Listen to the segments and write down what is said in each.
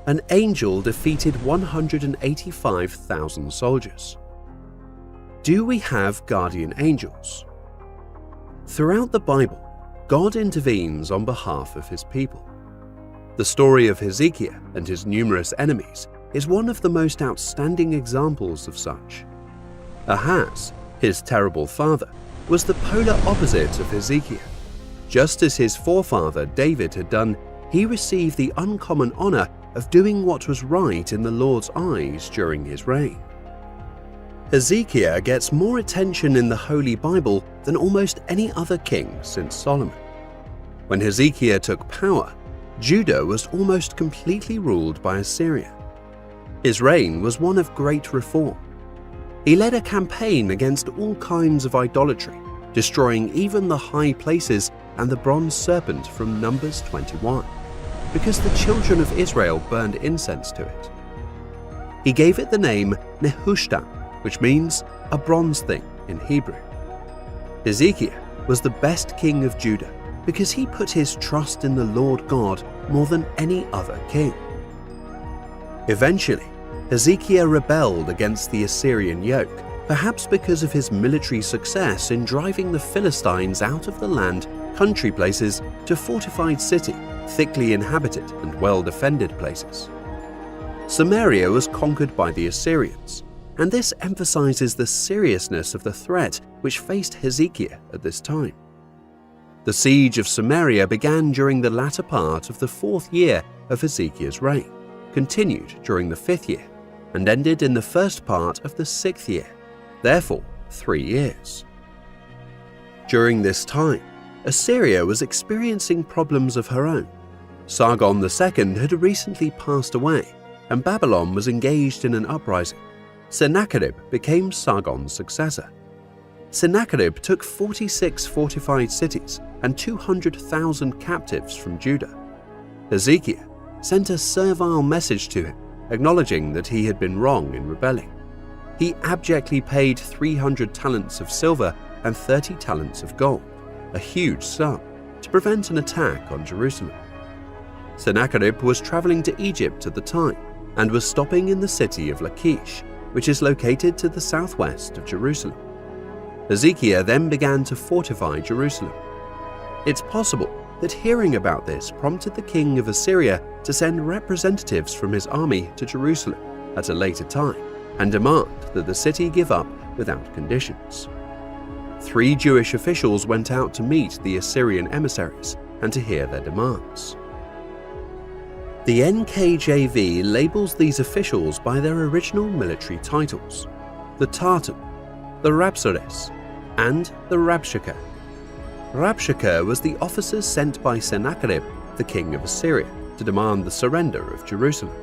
an angel defeated 185,000 soldiers. Do we have guardian angels? Throughout the Bible, God intervenes on behalf of his people. The story of Hezekiah and his numerous enemies is one of the most outstanding examples of such. Ahaz, his terrible father, was the polar opposite of Hezekiah. Just as his forefather David had done, he received the uncommon honor of doing what was right in the Lord's eyes during his reign. Hezekiah gets more attention in the Holy Bible than almost any other king since Solomon. When Hezekiah took power, Judah was almost completely ruled by Assyria. His reign was one of great reform. He led a campaign against all kinds of idolatry, destroying even the high places and the bronze serpent from Numbers 21, because the children of Israel burned incense to it. He gave it the name Nehushtan, which means a bronze thing in Hebrew. Hezekiah was the best king of Judah because he put his trust in the Lord God more than any other king. Eventually, Hezekiah rebelled against the Assyrian yoke, perhaps because of his military success in driving the Philistines out of the land, country places, to fortified city, thickly inhabited and well-defended places. Samaria was conquered by the Assyrians, and this emphasizes the seriousness of the threat which faced Hezekiah at this time. The siege of Samaria began during the latter part of the 4th year of Hezekiah's reign, continued during the 5th year, and ended in the first part of the 6th year, therefore 3 years. During this time, Assyria was experiencing problems of her own. Sargon II had recently passed away, and Babylon was engaged in an uprising. Sennacherib became Sargon's successor. Sennacherib took 46 fortified cities and 200,000 captives from Judah. Hezekiah sent a servile message to him, acknowledging that he had been wrong in rebelling. He abjectly paid 300 talents of silver and 30 talents of gold, a huge sum, to prevent an attack on Jerusalem. Sennacherib was traveling to Egypt at the time and was stopping in the city of Lachish, which is located to the southwest of Jerusalem. Hezekiah then began to fortify Jerusalem. It's possible that hearing about this prompted the king of Assyria to send representatives from his army to Jerusalem at a later time and demand that the city give up without conditions. 3 Jewish officials went out to meet the Assyrian emissaries and to hear their demands. The NKJV labels these officials by their original military titles: the Tartan, the Rabsaris, and the Rabshakeh. Rabshakeh was the officer sent by Sennacherib, the king of Assyria, to demand the surrender of Jerusalem.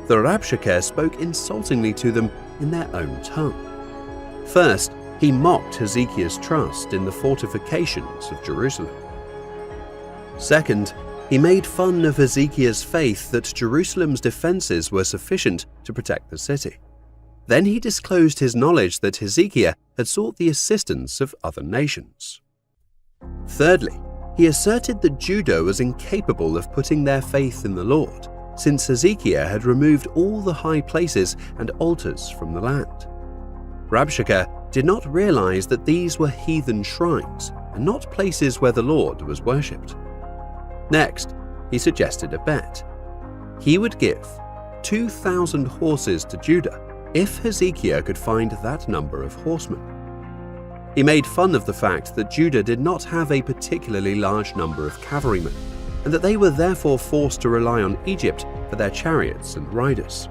The Rabshakeh spoke insultingly to them in their own tongue. First, he mocked Hezekiah's trust in the fortifications of Jerusalem. Second, he made fun of Hezekiah's faith that Jerusalem's defenses were sufficient to protect the city. Then he disclosed his knowledge that Hezekiah had sought the assistance of other nations. Thirdly, he asserted that Judah was incapable of putting their faith in the Lord, since Hezekiah had removed all the high places and altars from the land. Rabshakeh did not realize that these were heathen shrines and not places where the Lord was worshipped. Next, he suggested a bet. He would give 2,000 horses to Judah if Hezekiah could find that number of horsemen. He made fun of the fact that Judah did not have a particularly large number of cavalrymen, and that they were therefore forced to rely on Egypt for their chariots and riders.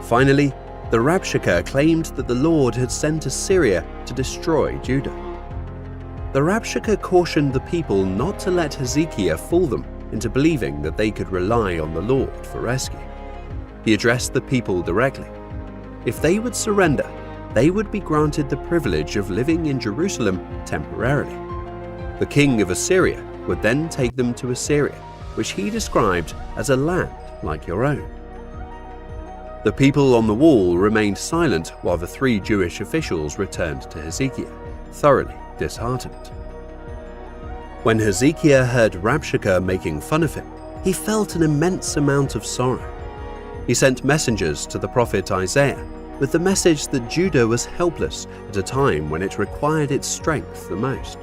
Finally, the Rabshakeh claimed that the Lord had sent Assyria to destroy Judah. The Rabshakeh cautioned the people not to let Hezekiah fool them into believing that they could rely on the Lord for rescue. He addressed the people directly. If they would surrender, they would be granted the privilege of living in Jerusalem temporarily. The king of Assyria would then take them to Assyria, which he described as a land like your own. The people on the wall remained silent while the 3 Jewish officials returned to Hezekiah, thoroughly disheartened. When Hezekiah heard Rabshakeh making fun of him, he felt an immense amount of sorrow. He sent messengers to the prophet Isaiah with the message that Judah was helpless at a time when it required its strength the most.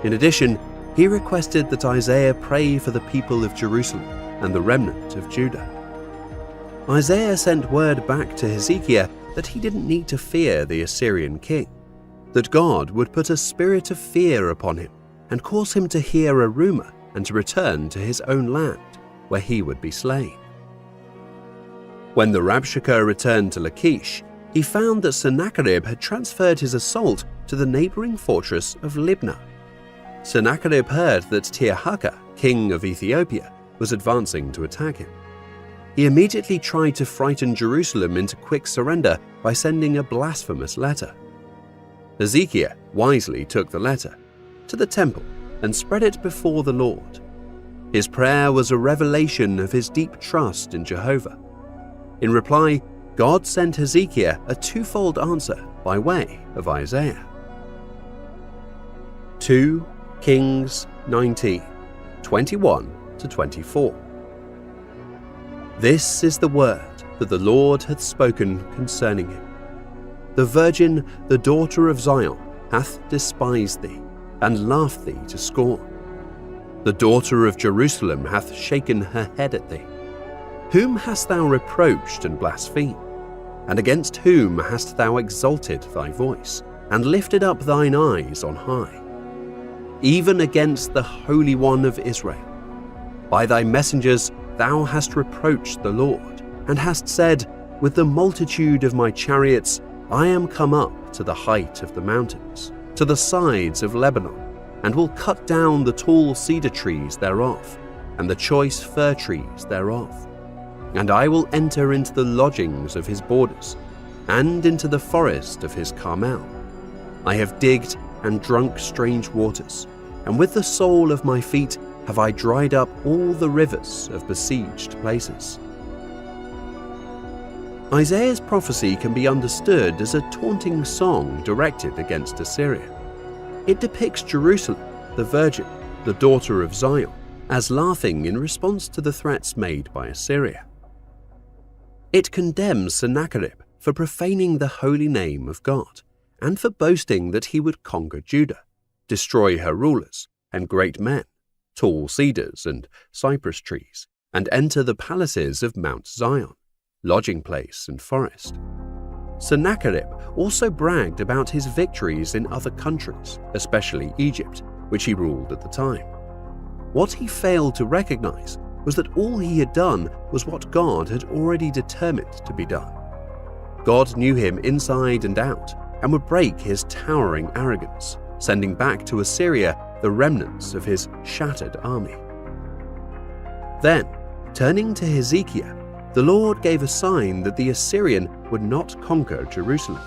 In addition, he requested that Isaiah pray for the people of Jerusalem and the remnant of Judah. Isaiah sent word back to Hezekiah that he didn't need to fear the Assyrian king, that God would put a spirit of fear upon him and cause him to hear a rumor and to return to his own land, where he would be slain. When the Rabshakeh returned to Lachish, he found that Sennacherib had transferred his assault to the neighboring fortress of Libnah. Sennacherib heard that Tirhakah, king of Ethiopia, was advancing to attack him. He immediately tried to frighten Jerusalem into quick surrender by sending a blasphemous letter. Hezekiah wisely took the letter to the temple and spread it before the Lord. His prayer was a revelation of his deep trust in Jehovah. In reply, God sent Hezekiah a twofold answer by way of Isaiah. 2 Kings 19, 21-24. This is the word that the Lord hath spoken concerning him. The virgin, the daughter of Zion, hath despised thee, and laughed thee to scorn. The daughter of Jerusalem hath shaken her head at thee. Whom hast thou reproached and blasphemed? And against whom hast thou exalted thy voice, and lifted up thine eyes on high? Even against the Holy One of Israel. By thy messengers thou hast reproached the Lord, and hast said, With the multitude of my chariots I am come up to the height of the mountains, to the sides of Lebanon, and will cut down the tall cedar trees thereof, and the choice fir trees thereof. And I will enter into the lodgings of his borders, and into the forest of his Carmel. I have digged and drunk strange waters, and with the sole of my feet have I dried up all the rivers of besieged places. Isaiah's prophecy can be understood as a taunting song directed against Assyria. It depicts Jerusalem, the virgin, the daughter of Zion, as laughing in response to the threats made by Assyria. It condemns Sennacherib for profaning the holy name of God, and for boasting that he would conquer Judah, destroy her rulers and great men, tall cedars and cypress trees, and enter the palaces of Mount Zion, lodging place and forest. Sennacherib also bragged about his victories in other countries, especially Egypt, which he ruled at the time. What he failed to recognize was that all he had done was what God had already determined to be done. God knew him inside and out and would break his towering arrogance, sending back to Assyria the remnants of his shattered army. Then, turning to Hezekiah, the Lord gave a sign that the Assyrian would not conquer Jerusalem.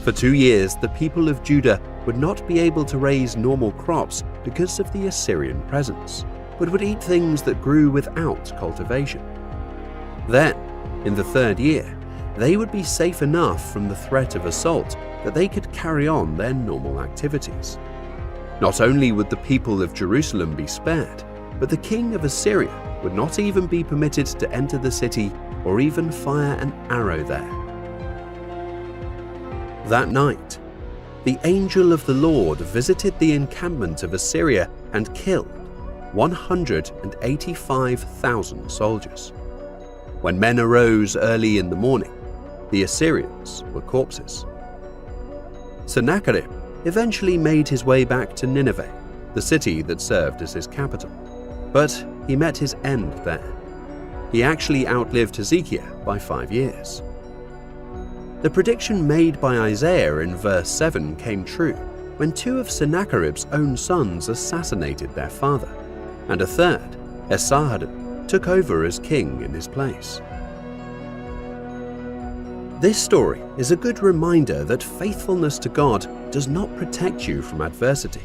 For 2 years, the people of Judah would not be able to raise normal crops because of the Assyrian presence, but would eat things that grew without cultivation. Then, in the 3rd year, they would be safe enough from the threat of assault that they could carry on their normal activities. Not only would the people of Jerusalem be spared, but the king of Assyria would not even be permitted to enter the city or even fire an arrow there. That night, the angel of the Lord visited the encampment of Assyria and killed 185,000 soldiers. When men arose early in the morning, the Assyrians were corpses. Sennacherib eventually made his way back to Nineveh, the city that served as his capital, but he met his end there. He actually outlived Hezekiah by 5 years. The prediction made by Isaiah in verse 7 came true when 2 of Sennacherib's own sons assassinated their father, and a third, Esarhaddon, took over as king in his place. This story is a good reminder that faithfulness to God does not protect you from adversity.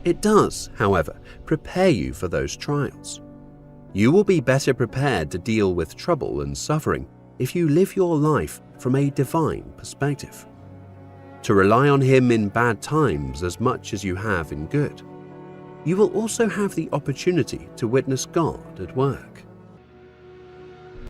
It does, however, prepare you for those trials. You will be better prepared to deal with trouble and suffering if you live your life from a divine perspective. To rely on Him in bad times as much as you have in good. You will also have the opportunity to witness God at work.